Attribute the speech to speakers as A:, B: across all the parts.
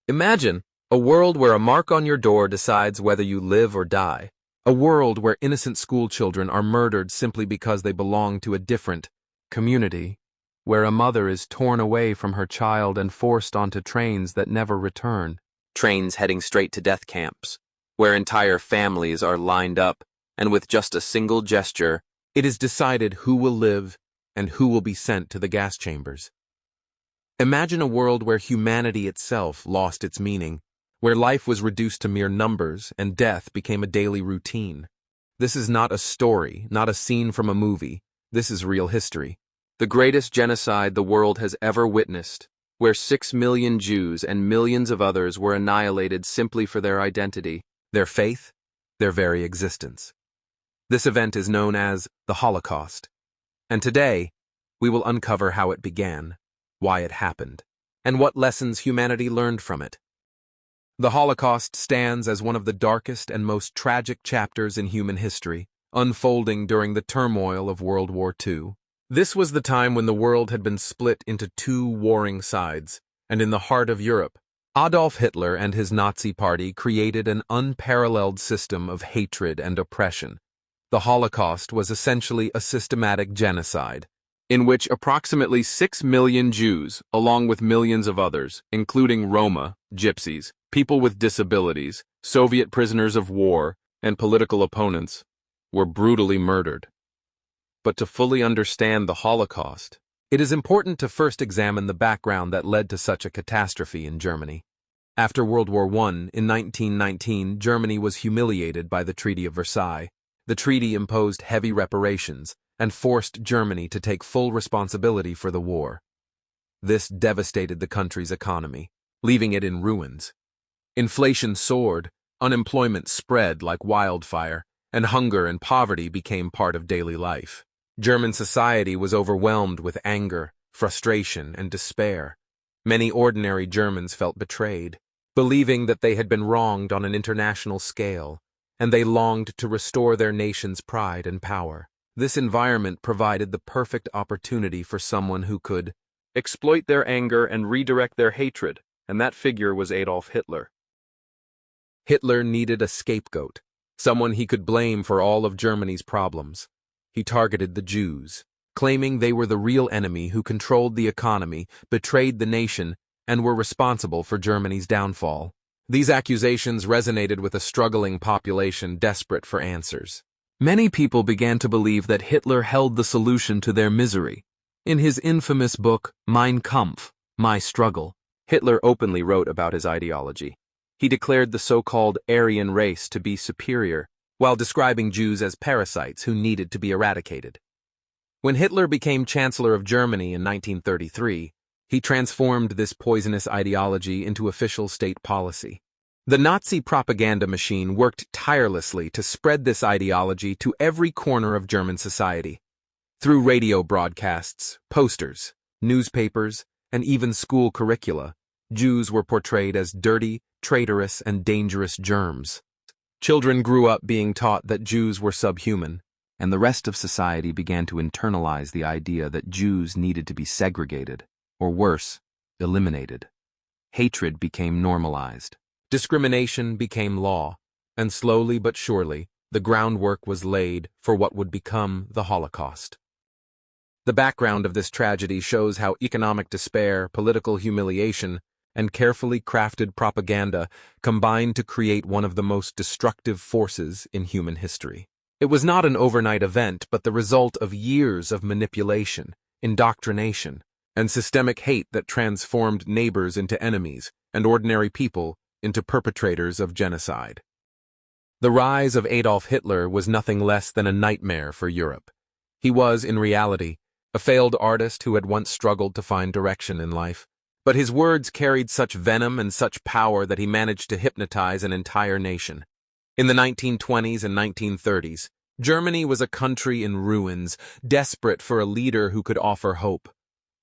A: Imagine a world where a mark on your door decides whether you live or die. A world where innocent school children are murdered simply because they belong to a different community. Where a mother is torn away from her child and forced onto trains that never return. Trains heading straight to death camps. Where entire families are lined up, and with just a single gesture, it is decided who will live and who will be sent to the gas chambers. Imagine a world where humanity itself lost its meaning, where life was reduced to mere numbers and death became a daily routine. This is not a story, not a scene from a movie. This is real history. The greatest genocide the world has ever witnessed, where 6 million Jews and millions of others were annihilated simply for their identity, their faith, their very existence. This event is known as the Holocaust. And today, we will uncover how it began, why it happened, and what lessons humanity learned from it. The Holocaust stands as one of the darkest and most tragic chapters in human history, unfolding during the turmoil of World War II. This was the time when the world had been split into two warring sides, and in the heart of Europe, Adolf Hitler and his Nazi party created an unparalleled system of hatred and oppression. The Holocaust was essentially a systematic genocide, in which approximately 6 million Jews, along with millions of others, including Roma, Gypsies, people with disabilities, Soviet prisoners of war, and political opponents, were brutally murdered. But to fully understand the Holocaust, it is important to first examine the background that led to such a catastrophe in Germany. After World War I, in 1919, Germany was humiliated by the Treaty of Versailles. The treaty imposed heavy reparations and forced Germany to take full responsibility for the war. This devastated the country's economy, leaving it in ruins. Inflation soared, unemployment spread like wildfire, and hunger and poverty became part of daily life. German society was overwhelmed with anger, frustration, and despair. Many ordinary Germans felt betrayed, believing that they had been wronged on an international scale, and they longed to restore their nation's pride and power. This environment provided the perfect opportunity for someone who could exploit their anger and redirect their hatred, and that figure was Adolf Hitler. Hitler needed a scapegoat, someone he could blame for all of Germany's problems. He targeted the Jews, claiming they were the real enemy who controlled the economy, betrayed the nation, and were responsible for Germany's downfall. These accusations resonated with a struggling population desperate for answers. Many people began to believe that Hitler held the solution to their misery. In his infamous book, Mein Kampf, My Struggle, Hitler openly wrote about his ideology. He declared the so-called Aryan race to be superior, while describing Jews as parasites who needed to be eradicated. When Hitler became Chancellor of Germany in 1933, he transformed this poisonous ideology into official state policy. The Nazi propaganda machine worked tirelessly to spread this ideology to every corner of German society. Through radio broadcasts, posters, newspapers, and even school curricula, Jews were portrayed as dirty, traitorous, and dangerous germs. Children grew up being taught that Jews were subhuman, and the rest of society began to internalize the idea that Jews needed to be segregated, or worse, eliminated. Hatred became normalized. Discrimination became law, and slowly but surely, the groundwork was laid for what would become the Holocaust. The background of this tragedy shows how economic despair, political humiliation, and carefully crafted propaganda combined to create one of the most destructive forces in human history. It was not an overnight event, but the result of years of manipulation, indoctrination, and systemic hate that transformed neighbors into enemies and ordinary people into perpetrators of genocide. The rise of Adolf Hitler was nothing less than a nightmare for Europe. He was, in reality, a failed artist who had once struggled to find direction in life. But his words carried such venom and such power that he managed to hypnotize an entire nation. In the 1920s and 1930s, Germany was a country in ruins, desperate for a leader who could offer hope.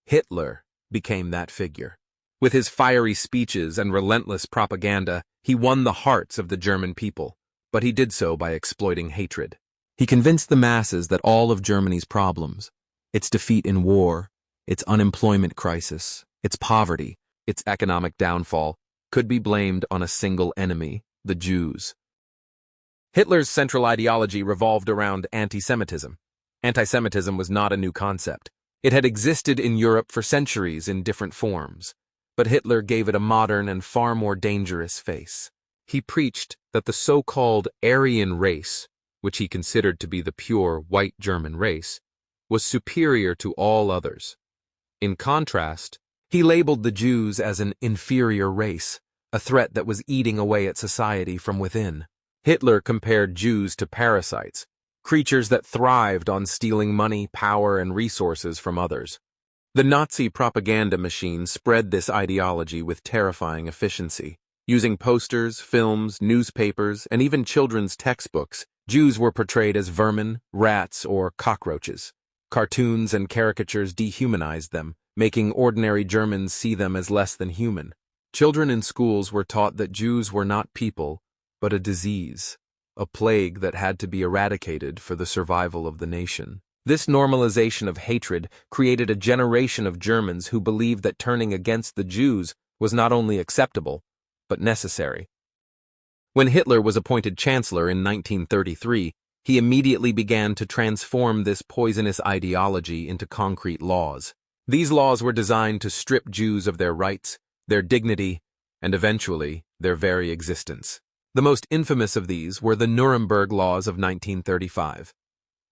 A: Hitler became that figure. With his fiery speeches and relentless propaganda, he won the hearts of the German people, but he did so by exploiting hatred. He convinced the masses that all of Germany's problems, its defeat in war, its unemployment crisis, its poverty, its economic downfall, could be blamed on a single enemy, the Jews. Hitler's central ideology revolved around anti-Semitism. Anti-Semitism was not a new concept. It had existed in Europe for centuries in different forms, but Hitler gave it a modern and far more dangerous face. He preached that the so-called Aryan race, which he considered to be the pure white German race, was superior to all others. In contrast, he labeled the Jews as an inferior race, a threat that was eating away at society from within. Hitler compared Jews to parasites, creatures that thrived on stealing money, power, and resources from others. The Nazi propaganda machine spread this ideology with terrifying efficiency. Using posters, films, newspapers, and even children's textbooks, Jews were portrayed as vermin, rats, or cockroaches. Cartoons and caricatures dehumanized them, making ordinary Germans see them as less than human. Children in schools were taught that Jews were not people, but a disease, a plague that had to be eradicated for the survival of the nation. This normalization of hatred created a generation of Germans who believed that turning against the Jews was not only acceptable, but necessary. When Hitler was appointed chancellor in 1933, he immediately began to transform this poisonous ideology into concrete laws. These laws were designed to strip Jews of their rights, their dignity, and eventually, their very existence. The most infamous of these were the Nuremberg Laws of 1935.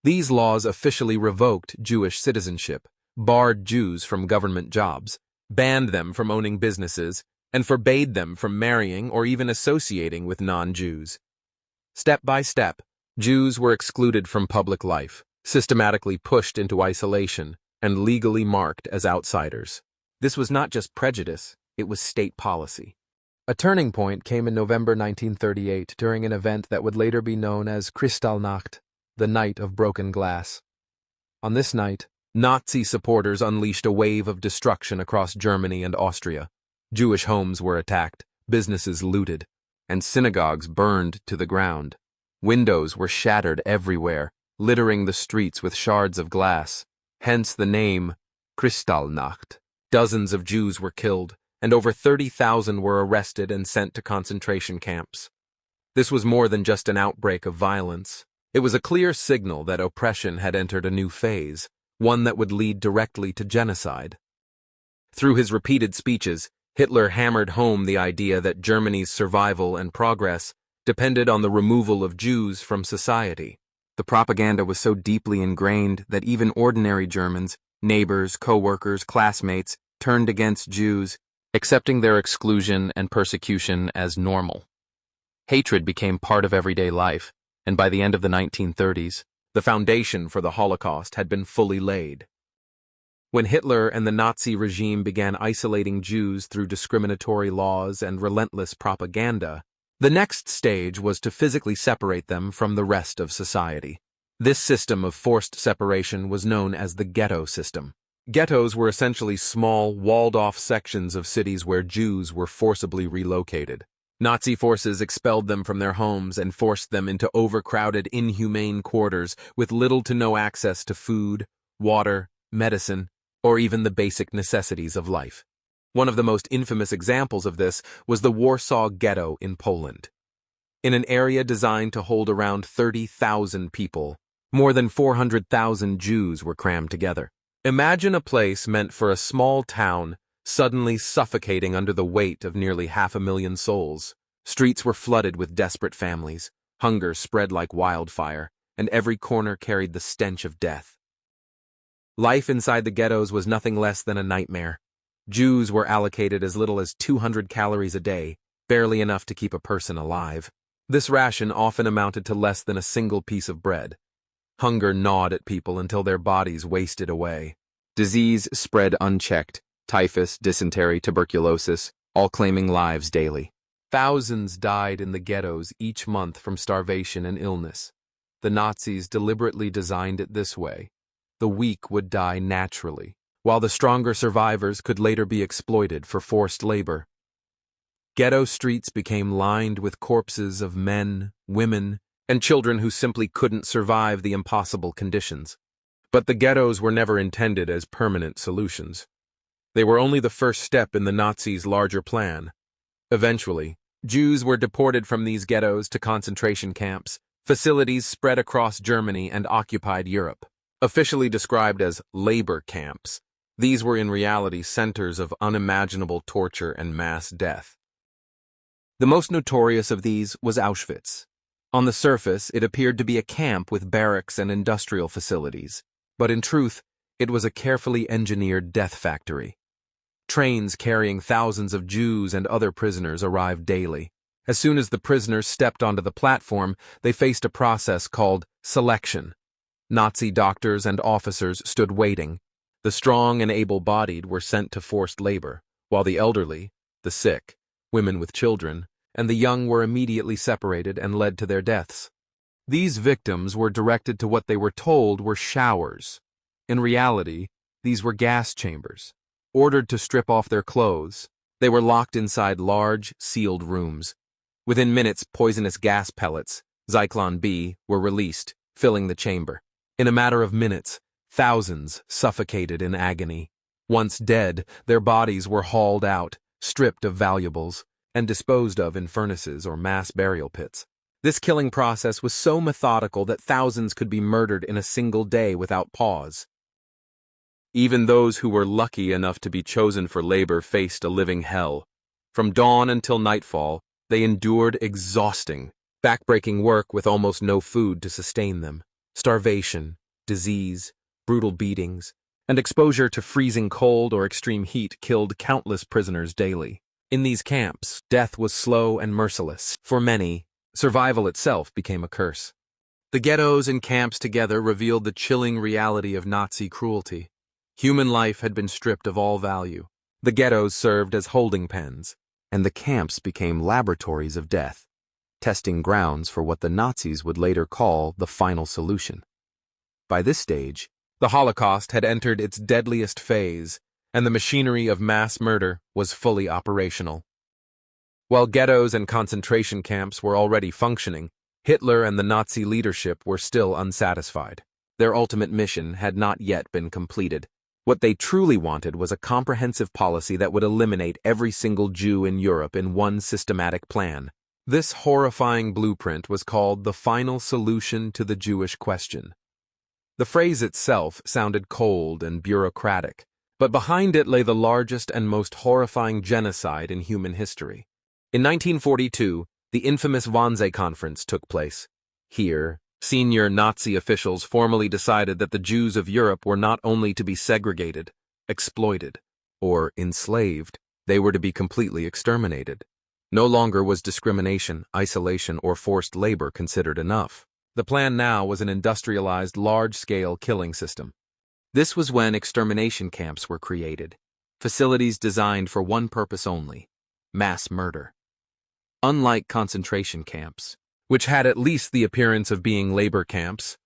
A: These laws officially revoked Jewish citizenship, barred Jews from government jobs, banned them from owning businesses, and forbade them from marrying or even associating with non-Jews. Step by step, Jews were excluded from public life, systematically pushed into isolation, and legally marked as outsiders. This was not just prejudice, it was state policy. A turning point came in November 1938 during an event that would later be known as Kristallnacht, the Night of Broken Glass. On this night, Nazi supporters unleashed a wave of destruction across Germany and Austria. Jewish homes were attacked, businesses looted, and synagogues burned to the ground. Windows were shattered everywhere, littering the streets with shards of glass, hence the name Kristallnacht. Dozens of Jews were killed, and over 30,000 were arrested and sent to concentration camps. This was more than just an outbreak of violence. It was a clear signal that oppression had entered a new phase, one that would lead directly to genocide. Through his repeated speeches, Hitler hammered home the idea that Germany's survival and progress depended on the removal of Jews from society. The propaganda was so deeply ingrained that even ordinary Germans, neighbors, co-workers, classmates, turned against Jews, accepting their exclusion and persecution as normal. Hatred became part of everyday life, and by the end of the 1930s, the foundation for the Holocaust had been fully laid. When Hitler and the Nazi regime began isolating Jews through discriminatory laws and relentless propaganda, the next stage was to physically separate them from the rest of society. This system of forced separation was known as the ghetto system. Ghettos were essentially small, walled-off sections of cities where Jews were forcibly relocated. Nazi forces expelled them from their homes and forced them into overcrowded, inhumane quarters with little to no access to food, water, medicine, or even the basic necessities of life. One of the most infamous examples of this was the Warsaw Ghetto in Poland. In an area designed to hold around 30,000 people, more than 400,000 Jews were crammed together. Imagine a place meant for a small town suddenly suffocating under the weight of nearly 500,000 souls. Streets were flooded with desperate families, hunger spread like wildfire, and every corner carried the stench of death. Life inside the ghettos was nothing less than a nightmare. Jews were allocated as little as 200 calories a day, barely enough to keep a person alive. This ration often amounted to less than a single piece of bread. Hunger gnawed at people until their bodies wasted away. Disease spread unchecked, typhus, dysentery, tuberculosis, all claiming lives daily. Thousands died in the ghettos each month from starvation and illness. The Nazis deliberately designed it this way. The weak would die naturally, while the stronger survivors could later be exploited for forced labor. Ghetto streets became lined with corpses of men, women, and children who simply couldn't survive the impossible conditions. But the ghettos were never intended as permanent solutions. They were only the first step in the Nazis' larger plan. Eventually, Jews were deported from these ghettos to concentration camps, facilities spread across Germany and occupied Europe. Officially described as labor camps, these were in reality centers of unimaginable torture and mass death. The most notorious of these was Auschwitz. On the surface, it appeared to be a camp with barracks and industrial facilities, but in truth, it was a carefully engineered death factory. Trains carrying thousands of Jews and other prisoners arrived daily. As soon as the prisoners stepped onto the platform, they faced a process called selection. Nazi doctors and officers stood waiting. The strong and able-bodied were sent to forced labor, while the elderly, the sick, women with children, and the young were immediately separated and led to their deaths. These victims were directed to what they were told were showers. In reality, these were gas chambers. Ordered to strip off their clothes, they were locked inside large, sealed rooms. Within minutes, poisonous gas pellets, Zyklon B, were released, filling the chamber. In a matter of minutes, thousands suffocated in agony. Once dead, their bodies were hauled out, stripped of valuables, and disposed of in furnaces or mass burial pits. This killing process was so methodical that thousands could be murdered in a single day without pause. Even those who were lucky enough to be chosen for labor faced a living hell. From dawn until nightfall, they endured exhausting, backbreaking work with almost no food to sustain them. Starvation, disease, brutal beatings, and exposure to freezing cold or extreme heat killed countless prisoners daily. In these camps, death was slow and merciless. For many, survival itself became a curse. The ghettos and camps together revealed the chilling reality of Nazi cruelty. Human life had been stripped of all value. The ghettos served as holding pens, and the camps became laboratories of death, testing grounds for what the Nazis would later call the final solution. By this stage, the Holocaust had entered its deadliest phase, and the machinery of mass murder was fully operational. While ghettos and concentration camps were already functioning, Hitler and the Nazi leadership were still unsatisfied. Their ultimate mission had not yet been completed. What they truly wanted was a comprehensive policy that would eliminate every single Jew in Europe in one systematic plan. This horrifying blueprint was called the final solution to the Jewish question. The phrase itself sounded cold and bureaucratic, but behind it lay the largest and most horrifying genocide in human history. In 1942, the infamous Wannsee Conference took place. Here, senior Nazi officials formally decided that the Jews of Europe were not only to be segregated, exploited, or enslaved, they were to be completely exterminated. No longer was discrimination, isolation, or forced labor considered enough. The plan now was an industrialized, large-scale killing system. This was when extermination camps were created, facilities designed for one purpose only: mass murder. Unlike concentration camps, which had at least the appearance of being labor camps,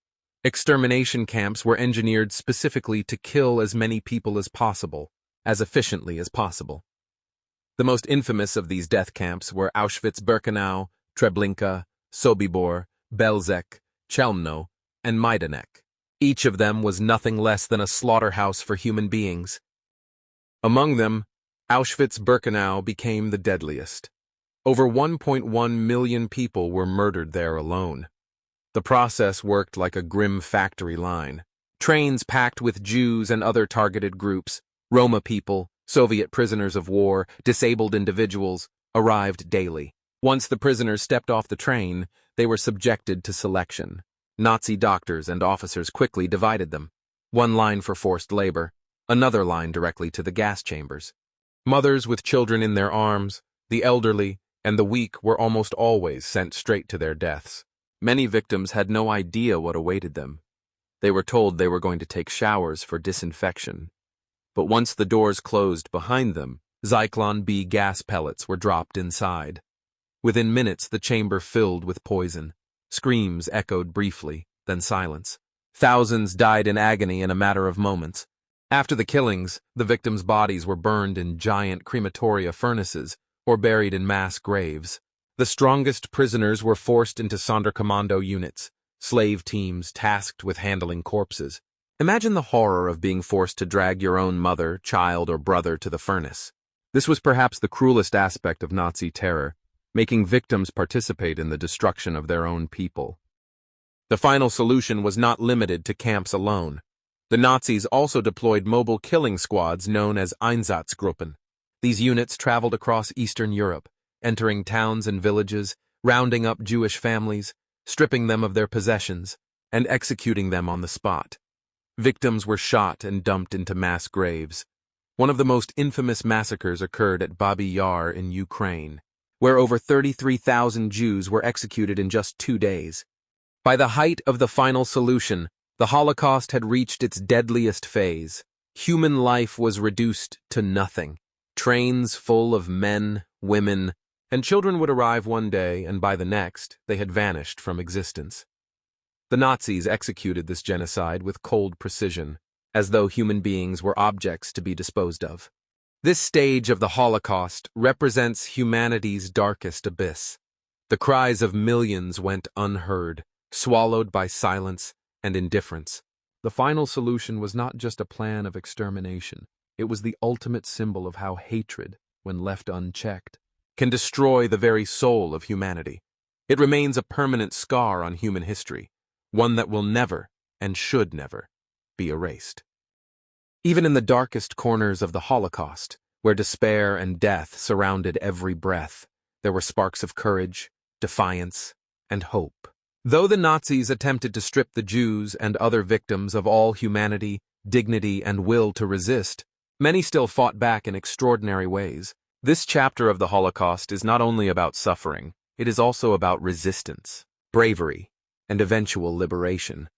A: extermination camps were engineered specifically to kill as many people as possible, as efficiently as possible. The most infamous of these death camps were Auschwitz-Birkenau, Treblinka, Sobibor, Belzec, Chelmno, and Majdanek. Each of them was nothing less than a slaughterhouse for human beings. Among them, Auschwitz-Birkenau became the deadliest. Over 1.1 million people were murdered there alone. The process worked like a grim factory line. Trains packed with Jews and other targeted groups, Roma people, Soviet prisoners of war, disabled individuals, arrived daily. Once the prisoners stepped off the train, they were subjected to selection. Nazi doctors and officers quickly divided them. One line for forced labor, another line directly to the gas chambers. Mothers with children in their arms, the elderly, and the weak were almost always sent straight to their deaths. Many victims had no idea what awaited them. They were told they were going to take showers for disinfection. But once the doors closed behind them, Zyklon B gas pellets were dropped inside. Within minutes, the chamber filled with poison. Screams echoed briefly, then silence. Thousands died in agony in a matter of moments. After the killings, the victims' bodies were burned in giant crematoria furnaces or buried in mass graves. The strongest prisoners were forced into Sonderkommando units, slave teams tasked with handling corpses. Imagine the horror of being forced to drag your own mother, child, or brother to the furnace. This was perhaps the cruelest aspect of Nazi terror, making victims participate in the destruction of their own people. The final solution was not limited to camps alone. The Nazis also deployed mobile killing squads known as Einsatzgruppen. These units traveled across Eastern Europe, entering towns and villages, rounding up Jewish families, stripping them of their possessions, and executing them on the spot. Victims were shot and dumped into mass graves. One of the most infamous massacres occurred at Babi Yar in Ukraine, where over 33,000 Jews were executed in just 2 days. By the height of the final solution, the Holocaust had reached its deadliest phase. Human life was reduced to nothing. Trains full of men, women, and children would arrive one day, and by the next, they had vanished from existence. The Nazis executed this genocide with cold precision, as though human beings were objects to be disposed of. This stage of the Holocaust represents humanity's darkest abyss. The cries of millions went unheard, swallowed by silence and indifference. The final solution was not just a plan of extermination. It was the ultimate symbol of how hatred, when left unchecked, can destroy the very soul of humanity. It remains a permanent scar on human history, one that will never, and should never, be erased. Even in the darkest corners of the Holocaust, where despair and death surrounded every breath, there were sparks of courage, defiance, and hope. Though the Nazis attempted to strip the Jews and other victims of all humanity, dignity, and will to resist, many still fought back in extraordinary ways. This chapter of the Holocaust is not only about suffering, it is also about resistance, bravery, and eventual liberation.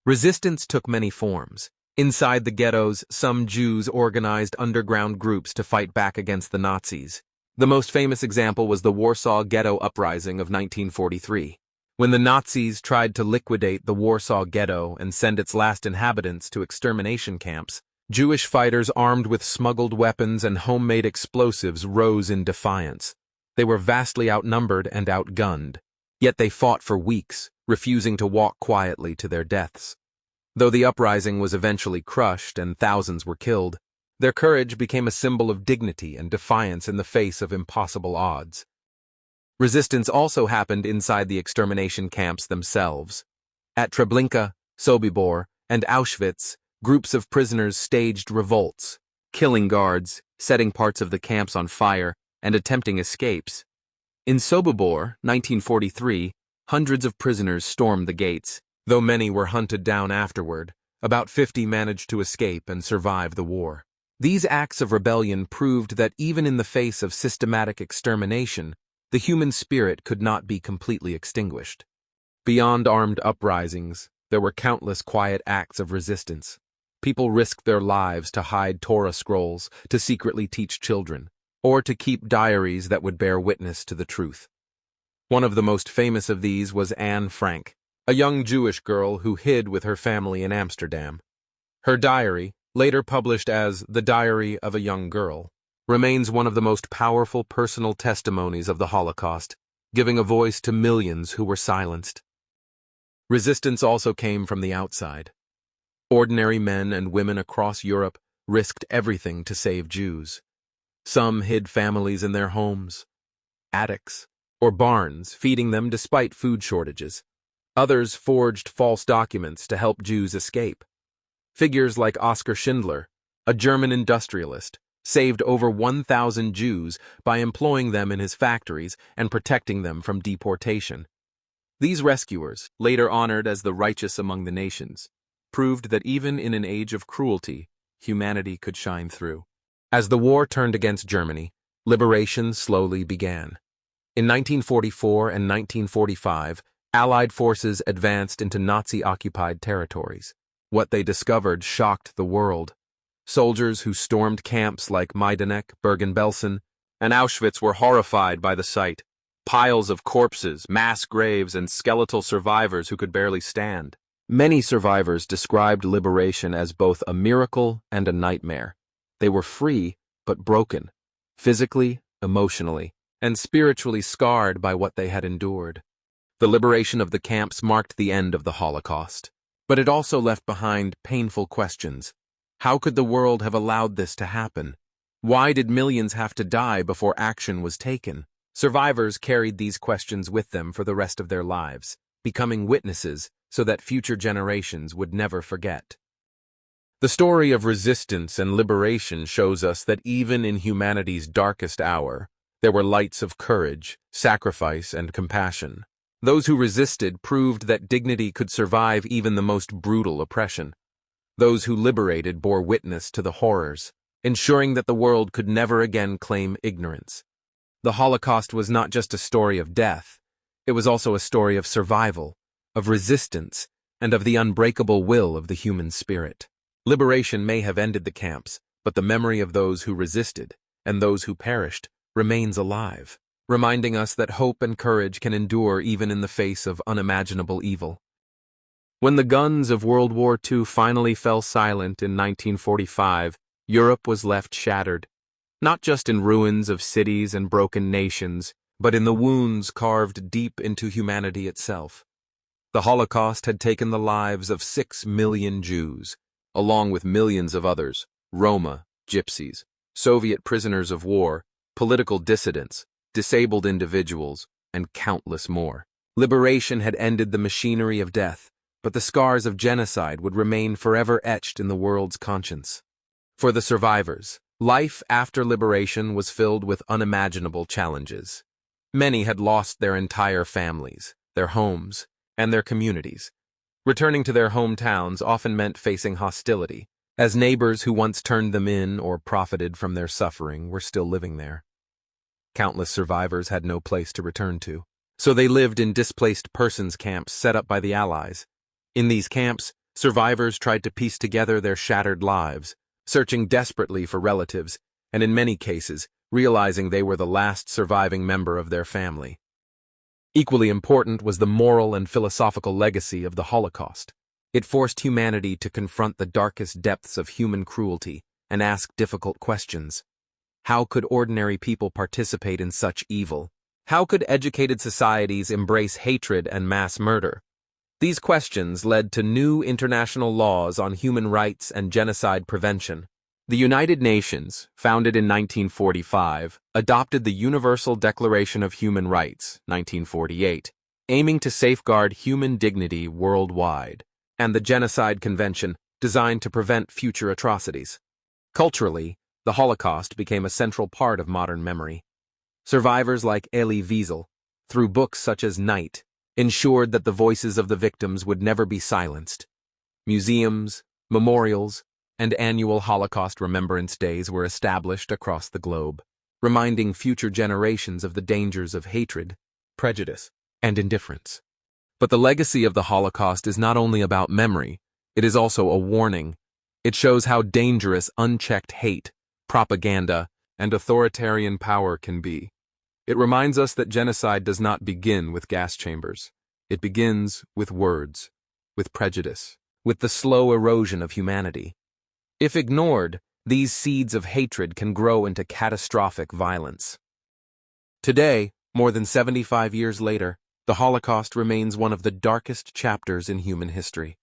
A: Resistance took many forms. Inside the ghettos, some Jews organized underground groups to fight back against the Nazis. The most famous example was the Warsaw Ghetto Uprising of 1943. When the Nazis tried to liquidate the Warsaw Ghetto and send its last inhabitants to extermination camps, Jewish fighters armed with smuggled weapons and homemade explosives rose in defiance. They were vastly outnumbered and outgunned, yet they fought for weeks, refusing to walk quietly to their deaths. Though the uprising was eventually crushed and thousands were killed, their courage became a symbol of dignity and defiance in the face of impossible odds. Resistance also happened inside the extermination camps themselves. At Treblinka, Sobibor, and Auschwitz, groups of prisoners staged revolts, killing guards, setting parts of the camps on fire, and attempting escapes. In Sobibor, 1943, hundreds of prisoners stormed the gates. Though many were hunted down afterward, about 50 managed to escape and survive the war. These acts of rebellion proved that even in the face of systematic extermination, the human spirit could not be completely extinguished. Beyond armed uprisings, there were countless quiet acts of resistance. People risked their lives to hide Torah scrolls, to secretly teach children, or to keep diaries that would bear witness to the truth. One of the most famous of these was Anne Frank, a young Jewish girl who hid with her family in Amsterdam. Her diary, later published as The Diary of a Young Girl, remains one of the most powerful personal testimonies of the Holocaust, giving a voice to millions who were silenced. Resistance also came from the outside. Ordinary men and women across Europe risked everything to save Jews. Some hid families in their homes, attics, or barns, feeding them despite food shortages. Others forged false documents to help Jews escape. Figures like Oskar Schindler, a German industrialist, saved over 1,000 Jews by employing them in his factories and protecting them from deportation. These rescuers, later honored as the righteous among the nations, proved that even in an age of cruelty, humanity could shine through. As the war turned against Germany, liberation slowly began. In 1944 and 1945, Allied forces advanced into Nazi-occupied territories. What they discovered shocked the world. Soldiers who stormed camps like Majdanek, Bergen-Belsen, and Auschwitz were horrified by the sight. Piles of corpses, mass graves, and skeletal survivors who could barely stand. Many survivors described liberation as both a miracle and a nightmare. They were free, but broken, physically, emotionally, and spiritually scarred by what they had endured. The liberation of the camps marked the end of the Holocaust, but it also left behind painful questions. How could the world have allowed this to happen? Why did millions have to die before action was taken? Survivors carried these questions with them for the rest of their lives, becoming witnesses so that future generations would never forget. The story of resistance and liberation shows us that even in humanity's darkest hour, there were lights of courage, sacrifice, and compassion. Those who resisted proved that dignity could survive even the most brutal oppression. Those who liberated bore witness to the horrors, ensuring that the world could never again claim ignorance. The Holocaust was not just a story of death, it was also a story of survival, of resistance, and of the unbreakable will of the human spirit. Liberation may have ended the camps, but the memory of those who resisted, and those who perished, remains alive, reminding us that hope and courage can endure even in the face of unimaginable evil. When the guns of World War II finally fell silent in 1945, Europe was left shattered, not just in ruins of cities and broken nations, but in the wounds carved deep into humanity itself. The Holocaust had taken the lives of 6 million Jews, along with millions of others, Roma, Gypsies, Soviet prisoners of war, political dissidents, disabled individuals, and countless more. Liberation had ended the machinery of death, but the scars of genocide would remain forever etched in the world's conscience. For the survivors, life after liberation was filled with unimaginable challenges. Many had lost their entire families, their homes, and their communities. Returning to their hometowns often meant facing hostility, as neighbors who once turned them in or profited from their suffering were still living there. Countless survivors had no place to return to, so they lived in displaced persons camps set up by the Allies. In these camps, survivors tried to piece together their shattered lives, searching desperately for relatives, and in many cases, realizing they were the last surviving member of their family. Equally important was the moral and philosophical legacy of the Holocaust. It forced humanity to confront the darkest depths of human cruelty and ask difficult questions. How could ordinary people participate in such evil? How could educated societies embrace hatred and mass murder? These questions led to new international laws on human rights and genocide prevention. The United Nations, founded in 1945, adopted the Universal Declaration of Human Rights, 1948, aiming to safeguard human dignity worldwide, and the Genocide Convention, designed to prevent future atrocities. Culturally, the Holocaust became a central part of modern memory. Survivors like Elie Wiesel, through books such as Night, ensured that the voices of the victims would never be silenced. Museums, memorials, and annual Holocaust Remembrance Days were established across the globe, reminding future generations of the dangers of hatred, prejudice, and indifference. But the legacy of the Holocaust is not only about memory, it is also a warning. It shows how dangerous unchecked hate, propaganda, and authoritarian power can be. It reminds us that genocide does not begin with gas chambers. It begins with words, with prejudice, with the slow erosion of humanity. If ignored, these seeds of hatred can grow into catastrophic violence. Today, more than 75 years later, the Holocaust remains one of the darkest chapters in human history.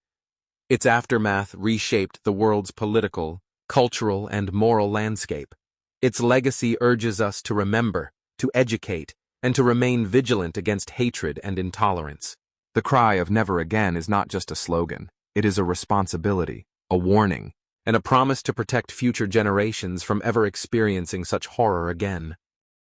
A: Its aftermath reshaped the world's political, cultural, and moral landscape. Its legacy urges us to remember, to educate, and to remain vigilant against hatred and intolerance. The cry of never again is not just a slogan. It is a responsibility, a warning, and a promise to protect future generations from ever experiencing such horror again.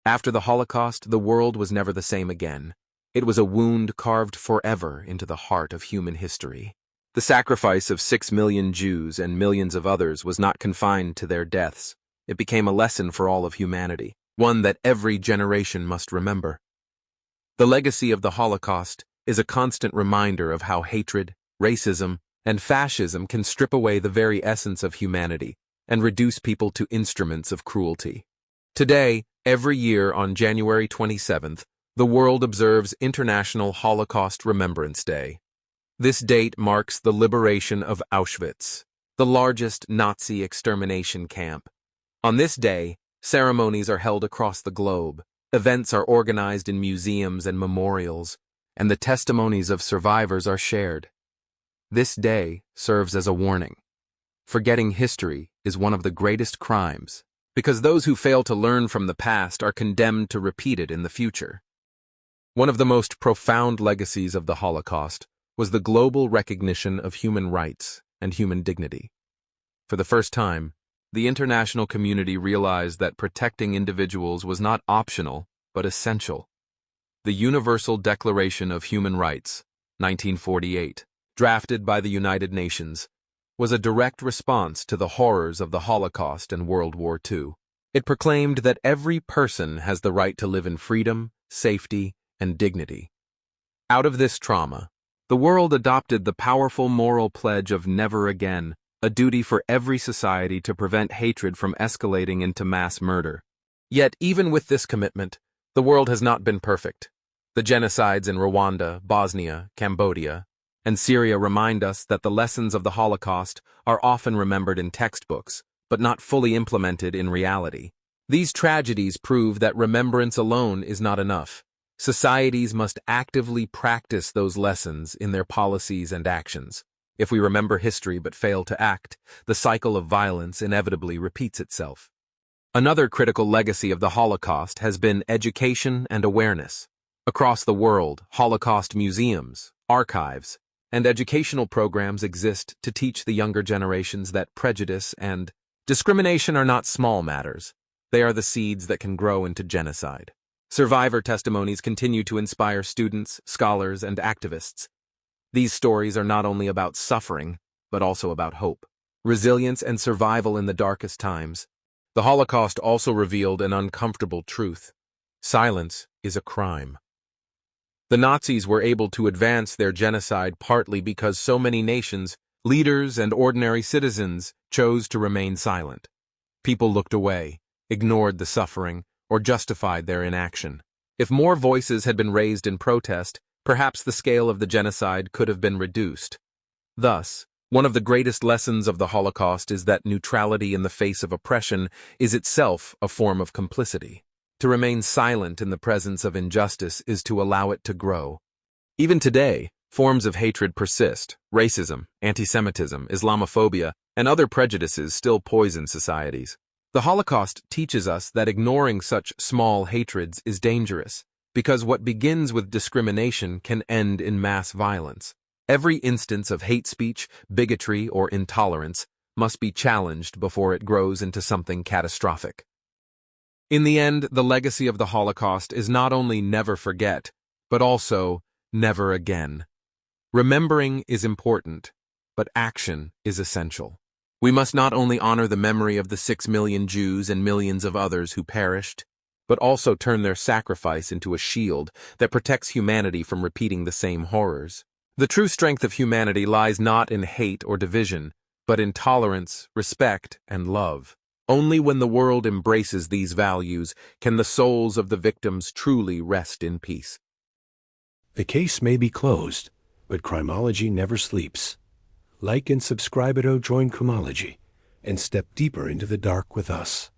A: After the Holocaust, the world was never the same again. It was a wound carved forever into the heart of human history. The sacrifice of 6 million Jews and millions of others was not confined to their deaths. It became a lesson for all of humanity, one that every generation must remember. The legacy of the Holocaust is a constant reminder of how hatred, racism, and fascism can strip away the very essence of humanity and reduce people to instruments of cruelty. Today, every year on January 27th, the world observes International Holocaust Remembrance Day. This date marks the liberation of Auschwitz, the largest Nazi extermination camp. On this day, ceremonies are held across the globe, events are organized in museums and memorials, and the testimonies of survivors are shared. This day serves as a warning. Forgetting history is one of the greatest crimes because those who fail to learn from the past are condemned to repeat it in the future. One of the most profound legacies of the Holocaust was the global recognition of human rights and human dignity. For the first time, the international community realized that protecting individuals was not optional, but essential. The Universal Declaration of Human Rights, 1948, drafted by the United Nations, was a direct response to the horrors of the Holocaust and World War II. It proclaimed that every person has the right to live in freedom, safety, and dignity. Out of this trauma, the world adopted the powerful moral pledge of never again, a duty for every society to prevent hatred from escalating into mass murder. Yet, even with this commitment, the world has not been perfect. The genocides in Rwanda, Bosnia, Cambodia, and Syria remind us that the lessons of the Holocaust are often remembered in textbooks, but not fully implemented in reality. These tragedies prove that remembrance alone is not enough. Societies must actively practice those lessons in their policies and actions. If we remember history but fail to act, the cycle of violence inevitably repeats itself. Another critical legacy of the Holocaust has been education and awareness. Across the world, Holocaust museums, archives, and educational programs exist to teach the younger generations that prejudice and discrimination are not small matters. They are the seeds that can grow into genocide. Survivor testimonies continue to inspire students, scholars, and activists. These stories are not only about suffering, but also about hope, resilience, and survival in the darkest times. The Holocaust also revealed an uncomfortable truth. Silence is a crime. The Nazis were able to advance their genocide partly because so many nations, leaders, and ordinary citizens chose to remain silent. People looked away, ignored the suffering, or justified their inaction. If more voices had been raised in protest, perhaps the scale of the genocide could have been reduced. Thus, one of the greatest lessons of the Holocaust is that neutrality in the face of oppression is itself a form of complicity. To remain silent in the presence of injustice is to allow it to grow. Even today, forms of hatred persist. Racism, anti-Semitism, Islamophobia, and other prejudices still poison societies. The Holocaust teaches us that ignoring such small hatreds is dangerous, because what begins with discrimination can end in mass violence. Every instance of hate speech, bigotry, or intolerance must be challenged before it grows into something catastrophic. In the end, the legacy of the Holocaust is not only never forget, but also never again. Remembering is important, but action is essential. We must not only honor the memory of the 6 million Jews and millions of others who perished, but also turn their sacrifice into a shield that protects humanity from repeating the same horrors. The true strength of humanity lies not in hate or division, but in tolerance, respect, and love. Only when the world embraces these values can the souls of the victims truly rest in peace.
B: The case may be closed, but criminology never sleeps. Like and subscribe to join Criminology and step deeper into the dark with us.